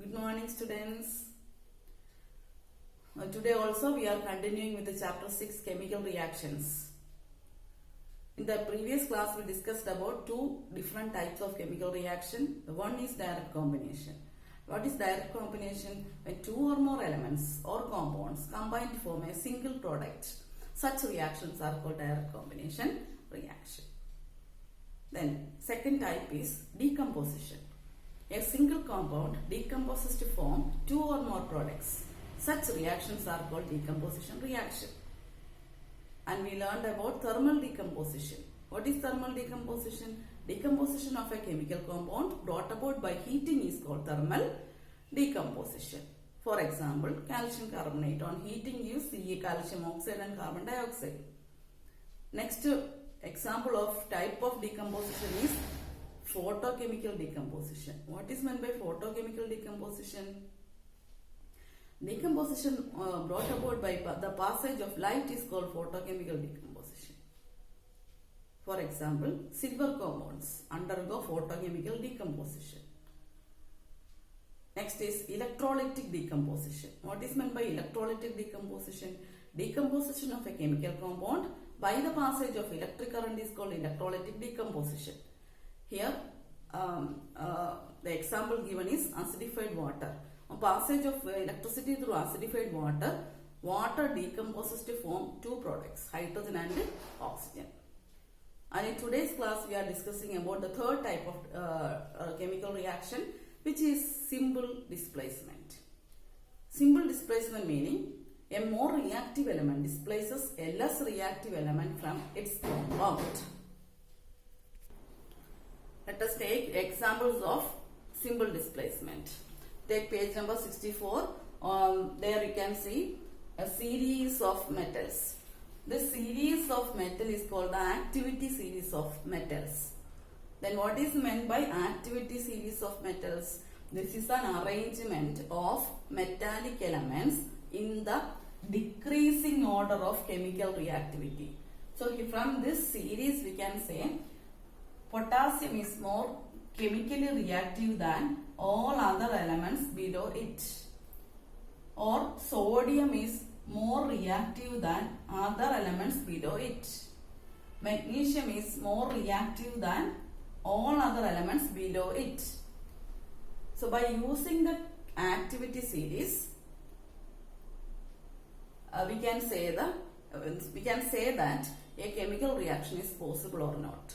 Good morning, students. Today also we are continuing with the chapter 6 chemical reactions. In the previous class we discussed about two different types of chemical reaction. The one is direct combination. What is direct combination? When two or more elements or compounds combine to form a single product. Such reactions are called direct combination reaction. Then second type is decomposition. A single compound decomposes to form two or more products. Such reactions are called decomposition reaction. And we learned about thermal decomposition. What is thermal decomposition? Decomposition of a chemical compound brought about by heating is called thermal decomposition. For example, calcium carbonate. On heating gives calcium oxide and carbon dioxide. Next example of type of decomposition is photochemical decomposition. What is meant by photochemical decomposition? Decomposition brought about by the passage of light is called photochemical decomposition. For example, silver compounds undergo photochemical decomposition. Next is electrolytic decomposition. What is meant by electrolytic decomposition? Decomposition of a chemical compound by the passage of electric current is called electrolytic decomposition. Here, the example given is acidified water. On passage of electricity through acidified water, water decomposes to form two products, hydrogen and oxygen. And in today's class, we are discussing about the third type of chemical reaction, which is simple displacement. Simple displacement meaning a more reactive element displaces a less reactive element from its compound. Let us take examples of simple displacement. Take page number 64. There you can see a series of metals. This series of metal is called the activity series of metals. Then what is meant by activity series of metals? This is an arrangement of metallic elements in the decreasing order of chemical reactivity. So from this series we can say potassium is more chemically reactive than all other elements below it, or sodium is more reactive than other elements below it. Magnesium is more reactive than all other elements below it. So by using the activity series, we can say that a chemical reaction is possible or not.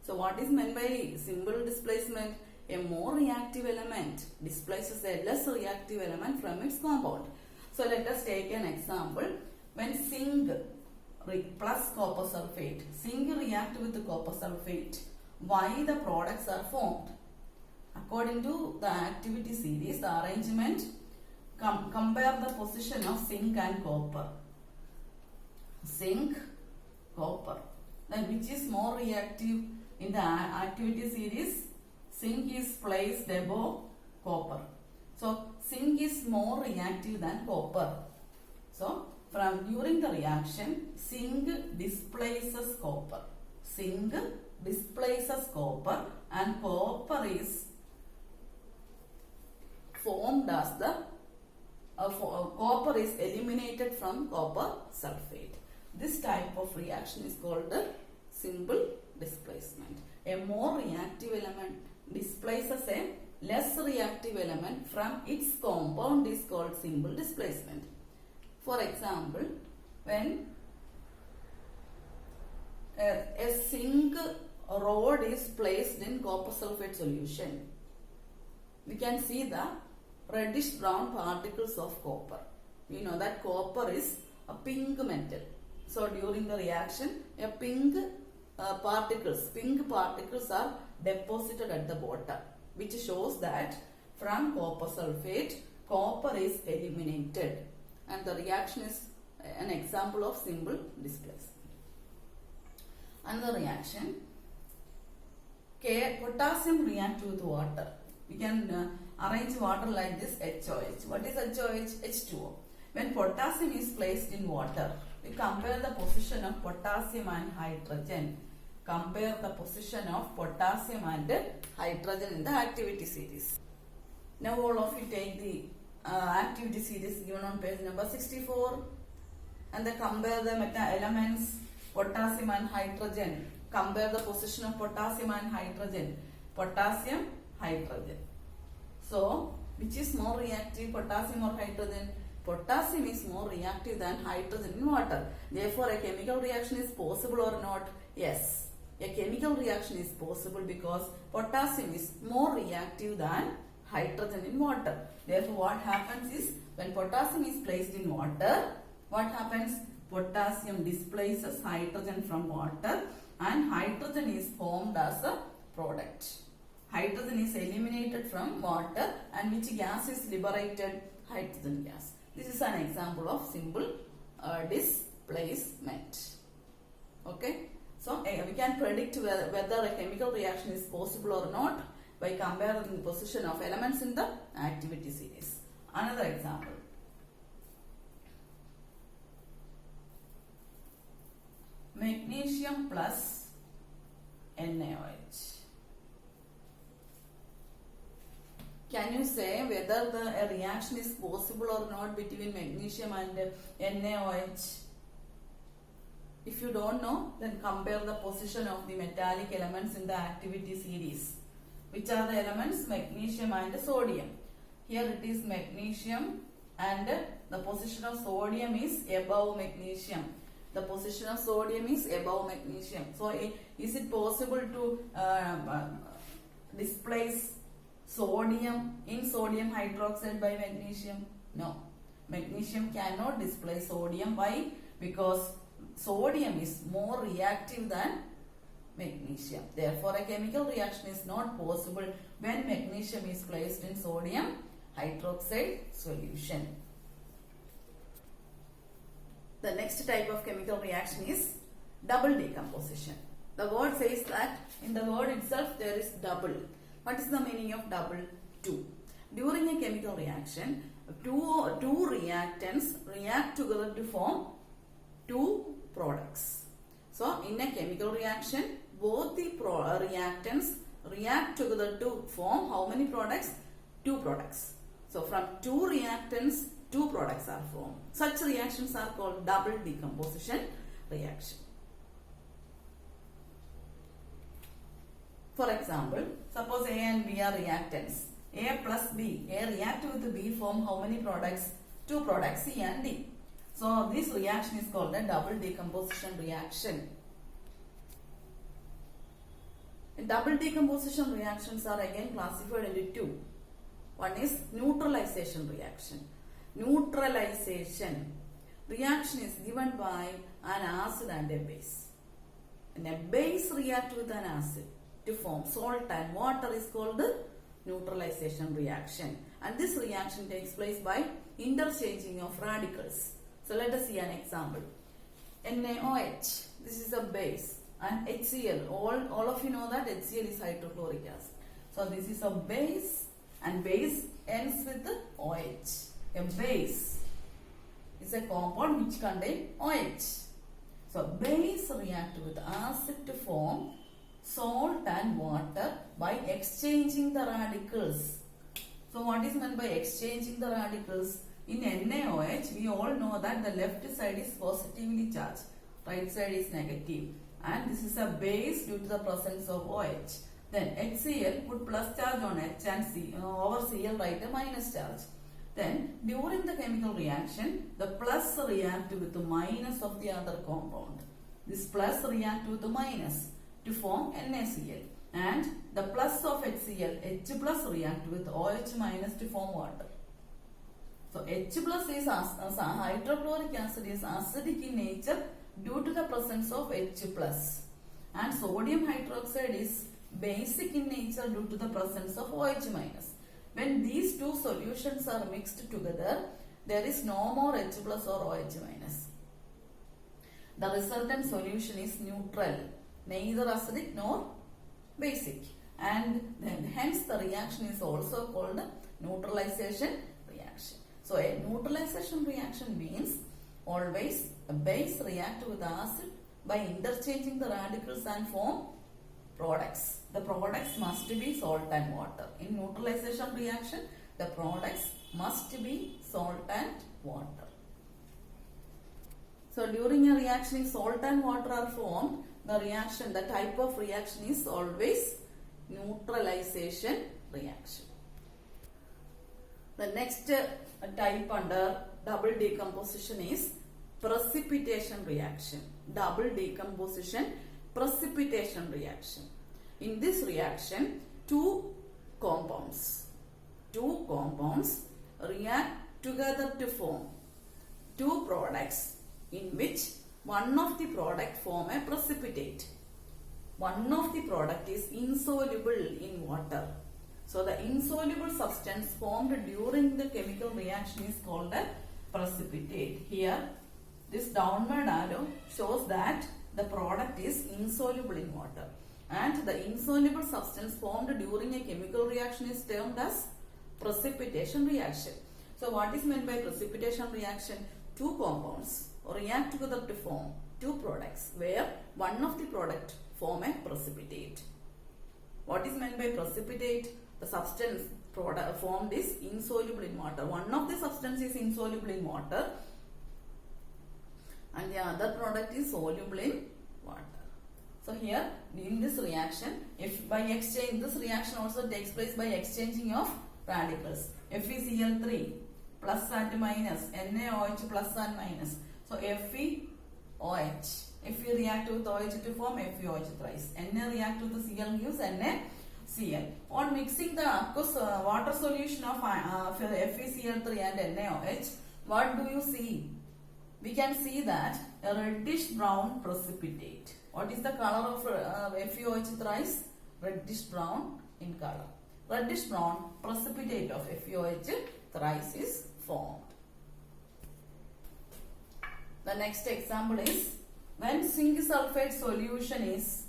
So what is meant by simple displacement? A more reactive element displaces a less reactive element from its compound. So let us take an example. When zinc plus copper sulfate, zinc react with copper sulfate, why the products are formed? According to the activity series, the arrangement, compare the position of zinc and copper. Zinc, copper. Then which is more reactive? In the activity series, zinc is placed above copper. So zinc is more reactive than copper. So during the reaction, zinc displaces copper. Zinc displaces copper and copper is formed as the copper is eliminated from copper sulfate. This type of reaction is called the simple displacement. A more reactive element displaces a less reactive element from its compound is called simple displacement. For example, when a zinc rod is placed in copper sulfate solution, we can see the reddish brown particles of copper. We know that copper is a pink metal. So during the reaction, a pink particles are deposited at the bottom, which shows that from copper sulfate, copper is eliminated, and the reaction is an example of simple displacement. Another reaction, potassium reacts with water. We can arrange water like this, HOH. What is HOH? H2O. When potassium is placed in water, we compare the position of potassium and hydrogen. Compare the position of potassium and hydrogen in the activity series. Now all of you take the activity series given on page number 64 and then compare the elements potassium and hydrogen. Compare the position of potassium and hydrogen. Potassium, hydrogen. So, which is more reactive, potassium or hydrogen? Potassium is more reactive than hydrogen in water. Therefore, a chemical reaction is possible or not? Yes. A chemical reaction is possible because potassium is more reactive than hydrogen in water. Therefore, what happens is when potassium is placed in water, what happens? Potassium displaces hydrogen from water and hydrogen is formed as a product. Hydrogen is eliminated from water and which gas is liberated? Hydrogen gas. This is an example of simple displacement. Okay. So, we can predict whether a chemical reaction is possible or not by comparing the position of elements in the activity series. Another example. Magnesium plus NaOH. Can you say whether a reaction is possible or not between magnesium and NaOH? If you don't know, then compare the position of the metallic elements in the activity series. Which are the elements? Magnesium and sodium. Here it is magnesium and the position of sodium is above magnesium. The position of sodium is above magnesium. So, is it possible to displace sodium in sodium hydroxide by magnesium? No. Magnesium cannot displace sodium. Why? Because sodium is more reactive than magnesium. Therefore, a chemical reaction is not possible when magnesium is placed in sodium hydroxide solution. The next type of chemical reaction is double decomposition. The word says that in the word itself there is double. What is the meaning of double? Two. During a chemical reaction, two reactants react together to form two products. So, in a chemical reaction, both the reactants react together to form how many products? Two products. So, from two reactants, two products are formed. Such reactions are called double decomposition reaction. For example, suppose A and B are reactants. A plus B. A react with B form how many products? Two products, C and D. So, this reaction is called a double decomposition reaction. Double decomposition reactions are again classified into two. One is neutralization reaction. Neutralization reaction is given by an acid and a base. And a base reacts with an acid to form salt and water is called the neutralization reaction. And this reaction takes place by interchanging of radicals. So let us see an example. NaOH, this is a base, and HCl, all of you know that HCl is hydrochloric acid. So this is a base and base ends with the OH. A base is a compound which contains OH. So base react with acid to form salt and water by exchanging the radicals. So what is meant by exchanging the radicals? In NaOH, we all know that the left side is positively charged, right side is negative, and this is a base due to the presence of OH. Then HCl, put plus charge on H and over Cl write a minus charge. Then during the chemical reaction, the plus react with the minus of the other compound. This plus react with the minus to form NaCl, and the plus of HCl, H plus react with OH minus to form water. So H plus is hydrochloric acid is acidic in nature due to the presence of H plus, and sodium hydroxide is basic in nature due to the presence of OH minus. When these two solutions are mixed together, there is no more H plus or OH minus. The resultant solution is neutral, neither acidic nor basic, and then hence the reaction is also called neutralization reaction. So a neutralization reaction means always a base react with acid by interchanging the radicals and form products. The products must be salt and water. In neutralization reaction, the products must be salt and water. So during a reaction, if salt and water are formed, the type of reaction is always neutralization reaction. The next type under double decomposition is precipitation reaction. Double decomposition, precipitation reaction. In this reaction, two compounds react together to form two products in which one of the product form a precipitate. One of the product is insoluble in water. So the insoluble substance formed during the chemical reaction is called a precipitate. Here this downward arrow shows that the product is insoluble in water, and the insoluble substance formed during a chemical reaction is termed as precipitation reaction. So what is meant by precipitation reaction? Two compounds react together to form two products where one of the product form a precipitate. What is meant by precipitate? The substance product formed is insoluble in water. One of the substance is insoluble in water and the other product is soluble in water. So here in this reaction, if by exchange, this reaction also takes place by exchanging of radicals. FeCl3 plus and minus, NaOH plus and minus. So FeOH. Fe react with OH to form FeOH thrice. Na react with the Cl gives NaCl. On mixing the aqueous water solution of FeCl3 and NaOH, what do you see? We can see that a reddish brown precipitate. What is the color of FeOH thrice? Reddish brown in color. Reddish brown precipitate of FeOH thrice is formed. The next example is when zinc sulfate solution is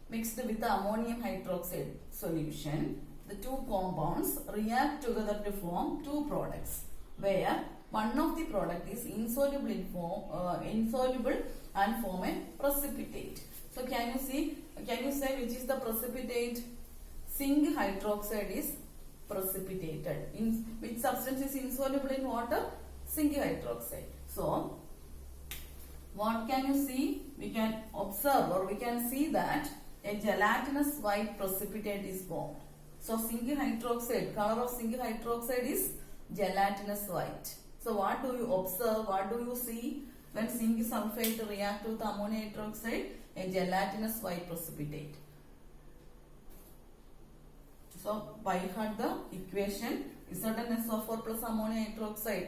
mixed with the ammonium hydroxide solution, the two compounds react together to form two products where one of the product is insoluble and form a precipitate. So can you say which is the precipitate? Zinc hydroxide is precipitated. In which substance is insoluble in water? Zinc hydroxide. So what can you see? We can observe or we can see that a gelatinous white precipitate is formed. So zinc hydroxide, color of zinc hydroxide is gelatinous white. So what do you observe? What do you see when zinc sulfate react with ammonium hydroxide? A gelatinous white precipitate. So by heart the equation ZnSO4 plus ammonium hydroxide.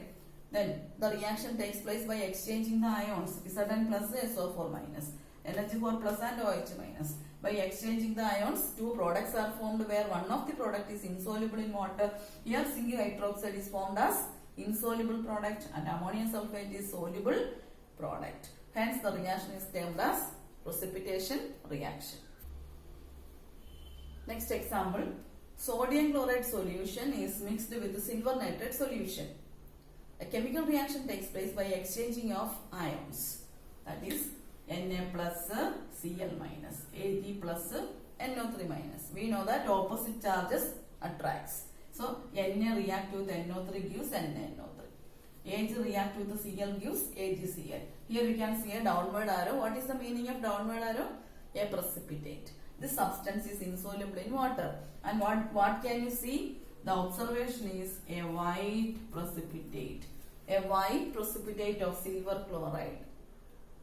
Then the reaction takes place by exchanging the ions Zn plus SO4 minus, NH4 plus and OH minus. By exchanging the ions, two products are formed where one of the product is insoluble in water. Here zinc hydroxide is formed as insoluble product and ammonium sulfate is soluble product. Hence the reaction is termed as precipitation reaction. Next example, sodium chloride solution is mixed with silver nitrate solution. A chemical reaction takes place by exchanging of ions, that is Na plus Cl minus, Ag plus NO3 minus. We know that opposite charges attracts. So Na react with NO3 gives NaNO3. Ag react with the Cl gives AgCl. Here we can see a downward arrow. What is the meaning of downward arrow? A precipitate. This substance is insoluble in water. And what can you see? The observation is a white precipitate. A white precipitate of silver chloride.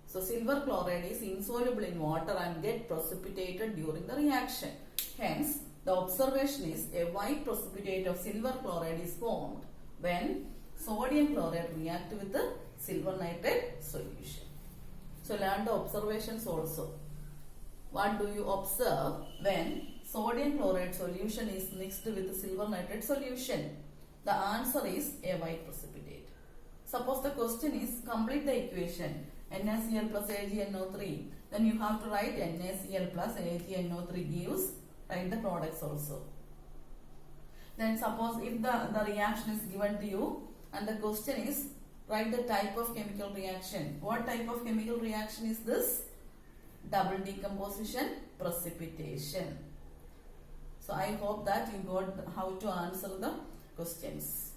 So silver chloride is insoluble in water and get precipitated during the reaction. Hence, the observation is a white precipitate of silver chloride is formed when sodium chloride reacts with the silver nitrate solution. So learn the observations also. What do you observe when sodium chloride solution is mixed with the silver nitrate solution? The answer is a white precipitate. Suppose the question is complete the equation NaCl plus AgNO3. Then you have to write NaCl plus AgNO3 gives, write the products also. Then suppose if the reaction is given to you and the question is write the type of chemical reaction. What type of chemical reaction is this? Double decomposition, precipitation. So I hope that you got how to answer the questions.